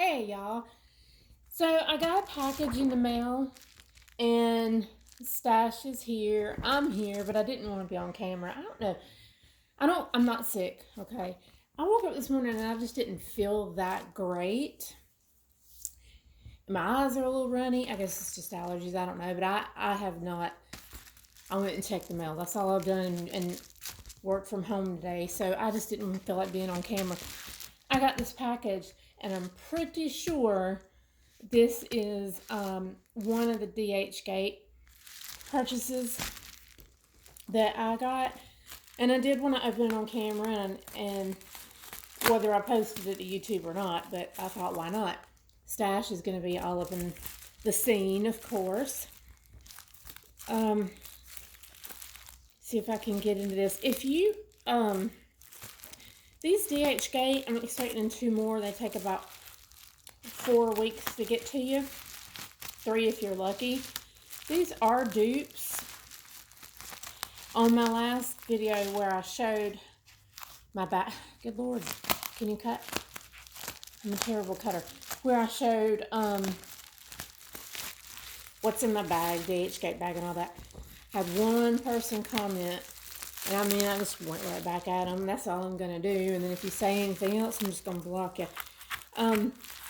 Hey y'all. So I got a package in the mail and Stash is here. I'm here, but I didn't want to be on camera. I don't know. I'm not sick, okay? I woke up this morning and I just didn't feel that great. My eyes are a little runny. I guess it's just allergies. I don't know, but I have not. I went and checked the mail. That's all I've done and worked from home today. So I just didn't feel like being on camera. I got this package and I'm pretty sure this is one of the DHGate purchases that I got. And I did want to open it on camera and whether I posted it to YouTube or not, but I thought, why not? Stash is going to be all up in the scene, of course. See if I can get into this. If you, these DHGate, I'm expecting 2 more. They take about 4 weeks to get to you. 3 if you're lucky. These are dupes. On my last video where I showed my back, good Lord, can you cut? I'm a terrible cutter. Where I showed what's in my bag, DHGate bag and all that. I had one person comment, and I mean, I just went right back at them. That's all I'm going to do. And then if you say anything else, I'm just going to block you.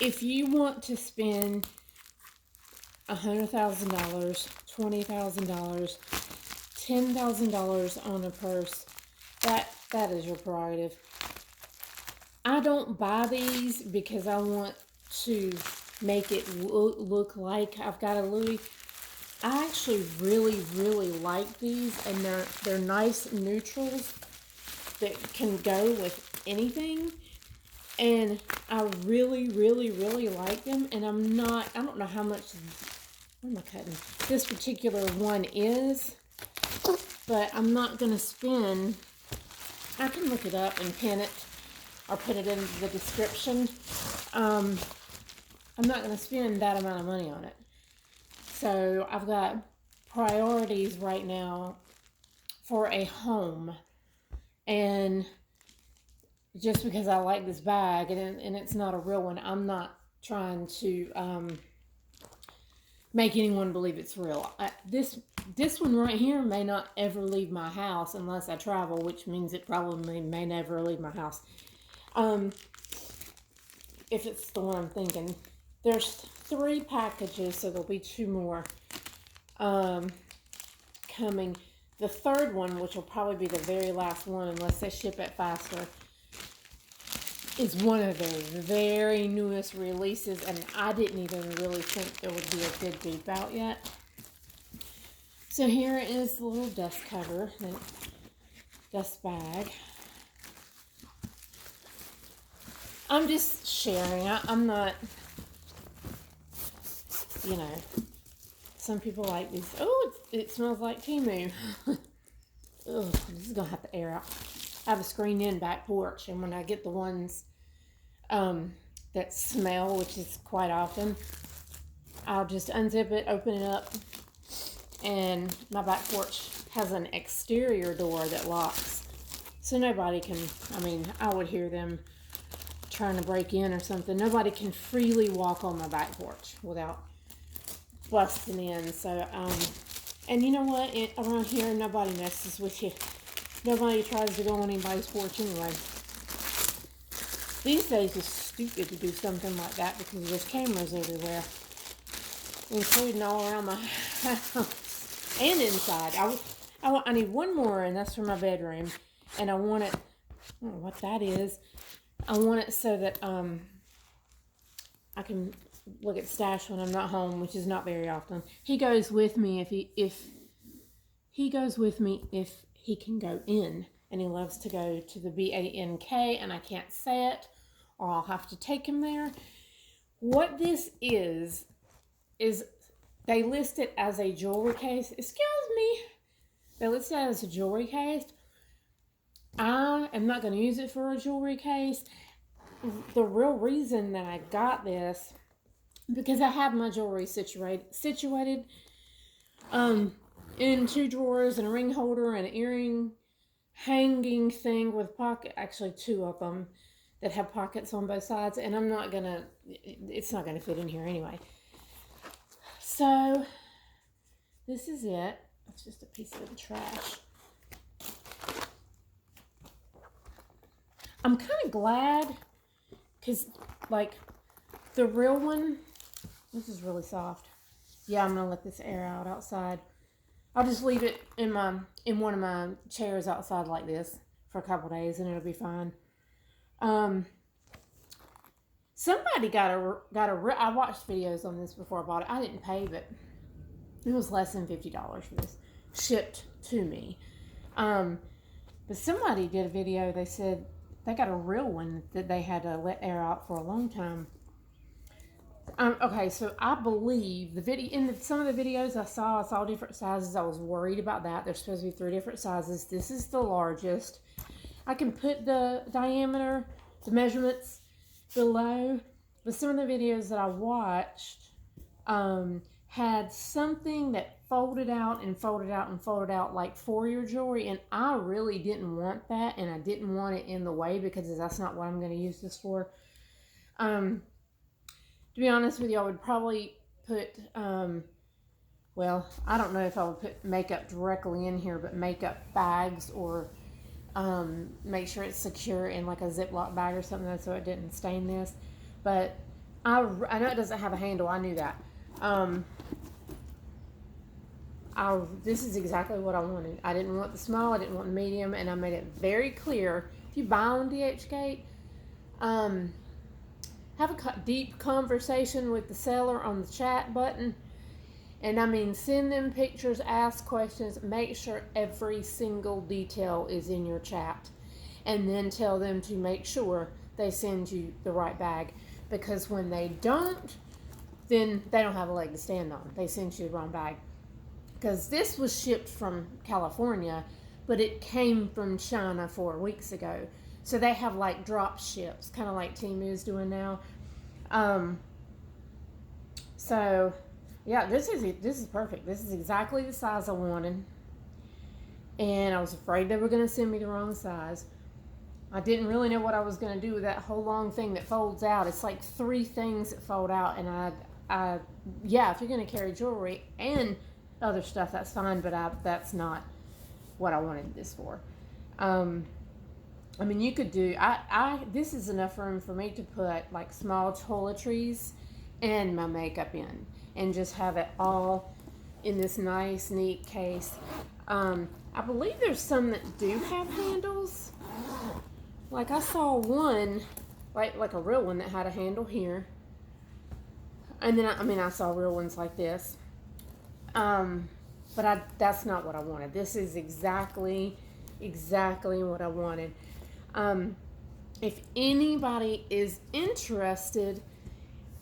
If you want to spend $100,000, $20,000, $10,000 on a purse, that is your prerogative. I don't buy these because I want to make it look like I've got a Louis. I actually really like these, and they're nice neutrals that can go with anything. And I really like them. And I don't know how much, what am I cutting? This particular one is, but I'm not going to spend, I can look it up and pin it or put it in the description. I'm not going to spend that amount of money on it. So I've got priorities right now for a home. And just because I like this bag and it's not a real one, I'm not trying to make anyone believe it's real. This one right here may not ever leave my house unless I travel, which means it probably may never leave my house. If it's the one I'm thinking. There's 3 packages, so there'll be 2 more coming. The third one, which will probably be the very last one unless they ship it faster, is one of their very newest releases, and I didn't even really think there would be a good dupe out yet. So here is the little dust cover, the dust bag. I'm just sharing. I'm not, you know, some people like these. Oh, it smells like Timu. Ugh, this is going to have to air out. I have a screened-in back porch, and when I get the ones that smell, which is quite often, I'll just unzip it, open it up, and my back porch has an exterior door that locks. So nobody can, I mean, I would hear them trying to break in or something. Nobody can freely walk on my back porch without busting in. So, and you know what? Around here, nobody messes with you. Nobody tries to go on anybody's porch anyway. These days, it's stupid to do something like that because there's cameras everywhere, including all around my house and inside. I need one more, and that's for my bedroom. And I want it, I don't know what that is. I want it so that I can look at Stash when I'm not home, which is not very often. He goes with me if he goes with me if he can go in, and he loves to go to the BANK, and I can't say it, or I'll have to take him there. What this is they list it as a jewelry case. Excuse me. They list it as a jewelry case. I am not going to use it for a jewelry case. The real reason that I got this, because I have my jewelry situated in 2 drawers and a ring holder and an earring hanging thing with pocket, actually 2 of them that have pockets on both sides, and I'm not gonna, it's not gonna fit in here anyway. So this is it. It's just a piece of the trash. I'm kind of glad, because like the real one, this is really soft. Yeah, I'm gonna let this air out outside. I'll just leave it in one of my chairs outside like this for a couple days, and it'll be fine. Somebody got a. I watched videos on this before I bought it. I didn't pay, but it was less than $50 for this, shipped to me. But somebody did a video. They said they got a real one that they had to let air out for a long time. Okay, so I believe the video in some of the videos I saw different sizes. I was worried about that. There's supposed to be 3 different sizes. This is the largest. I can put the diameter, the measurements below. But some of the videos that I watched had something that folded out and folded out and folded out like for your jewelry, and I really didn't want that, and I didn't want it in the way because that's not what I'm going to use this for. To be honest with you, I would probably put, well, I don't know if I would put makeup directly in here, but makeup bags, or make sure it's secure in like a Ziploc bag or something so it didn't stain this. But I know it doesn't have a handle. I knew that. This is exactly what I wanted. I didn't want the small, I didn't want the medium, and I made it very clear. If you buy on DHGate, have a deep conversation with the seller on the chat button. And I mean, send them pictures, ask questions, make sure every single detail is in your chat. And then tell them to make sure they send you the right bag. Because when they don't, then they don't have a leg to stand on. They sent you the wrong bag. Because this was shipped from California, but it came from China 4 weeks ago. So they have like drop ships, kind of like Temu's doing now. So yeah, this is perfect. This is exactly the size I wanted. And I was afraid they were going to send me the wrong size. I didn't really know what I was going to do with that whole long thing that folds out. It's like 3 things that fold out, and yeah, if you're going to carry jewelry and other stuff, that's fine, but that's not what I wanted this for. I mean, you could do, this is enough room for me to put like small toiletries and my makeup in, and just have it all in this nice, neat case. I believe there's some that do have handles. Like I saw one, like a real one that had a handle here. And then, I saw real ones like this. But that's not what I wanted. This is exactly what I wanted. If anybody is interested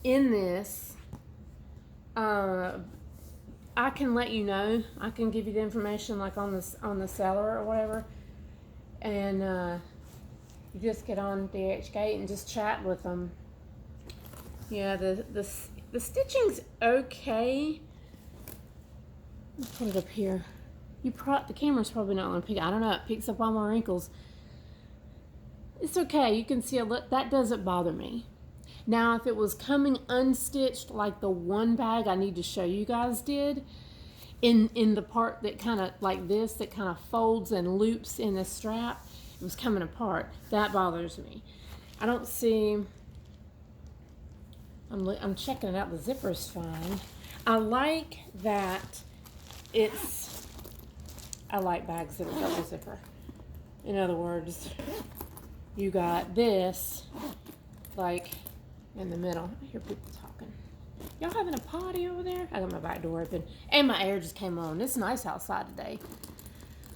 in this, I can let you know. I can give you the information like on the seller or whatever, and you just get on DHGate and just chat with them. Yeah, the stitching's okay. Let's put it up here. The camera's probably not going to pick it. I don't know. It picks up all my wrinkles. It's okay. You can see that doesn't bother me. Now, if it was coming unstitched, like the one bag I need to show you guys did, in the part that kind of like this, that kind of folds and loops in the strap, it was coming apart. That bothers me. I don't see. I'm checking it out. The zipper's fine. I like that. I like bags that are double zipper. In other words, you got this like in the middle. I hear people talking. Y'all having a party over there? I got my back door open, and my air just came on. It's nice outside today.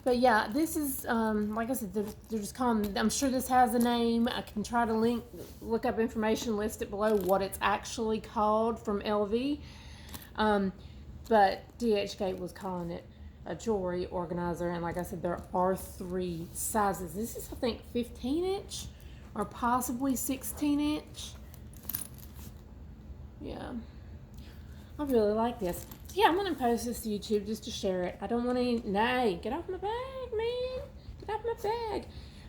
But yeah, this is like I said, they're just calling. I'm sure this has a name. I can try to look up information, list it below what it's actually called from LV. But DHGate was calling it a jewelry organizer, and like I said, there are 3 sizes. This is, I think, 15-inch or possibly 16-inch. Yeah, I really like this. Yeah, I'm gonna post this to YouTube just to share it. I don't want any. Nay, get off my bag, man. Get off my bag.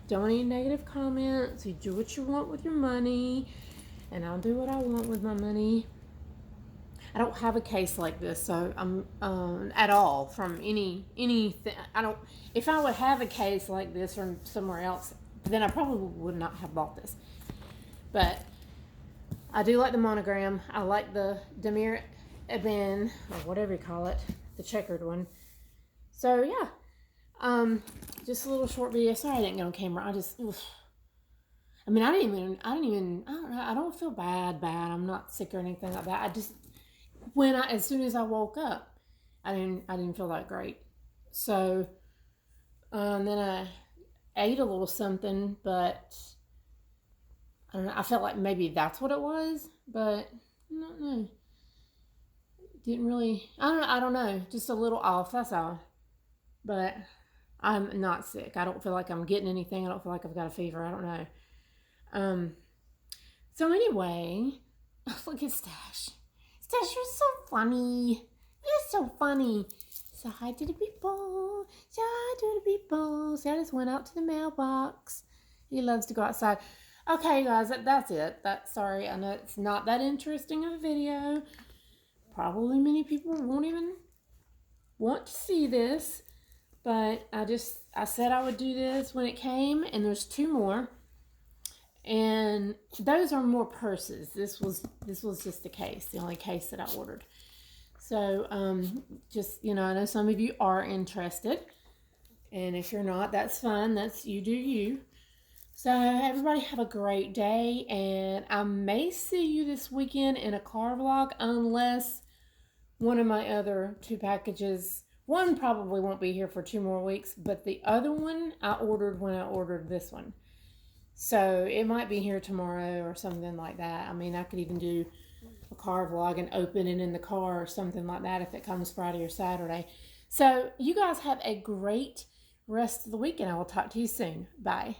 don't need negative comments. You do what you want with your money, and I'll do what I want with my money. I don't have a case like this, so I'm at all from anything. I don't. If I would have a case like this from somewhere else, then I probably would not have bought this. But I do like the monogram. I like the Demir Eben, or whatever you call it, the checkered one. So yeah, just a little short video. Sorry I didn't get on camera. I mean, I don't know. I don't feel bad. I'm not sick or anything like that. I just, as soon as I woke up, I didn't feel that great. So, then I ate a little something, but I don't know. I felt like maybe that's what it was, but I don't know. Didn't really. I don't know. Just a little off. That's all. But I'm not sick. I don't feel like I'm getting anything. I don't feel like I've got a fever. I don't know. So anyway, look at Stash. Stash, you're so funny. You're so funny. Say hi to the people. Say hi to the people. See, I just went out to the mailbox. He loves to go outside. Okay, guys, that's it. Sorry, I know it's not that interesting of a video. Probably many people won't even want to see this. But I said I would do this when it came, and there's 2 more. And those are more purses. This was just a case, the only case that I ordered. So, just, I know some of you are interested. And if you're not, that's fine. You do you. So, everybody have a great day. And I may see you this weekend in a car vlog, unless one of my other 2 packages, one probably won't be here for 2 more weeks, but the other one I ordered when I ordered this one. So it might be here tomorrow or something like that. I mean, I could even do a car vlog and open it in the car or something like that if it comes Friday or Saturday. So you guys have a great rest of the week, and I will talk to you soon. Bye.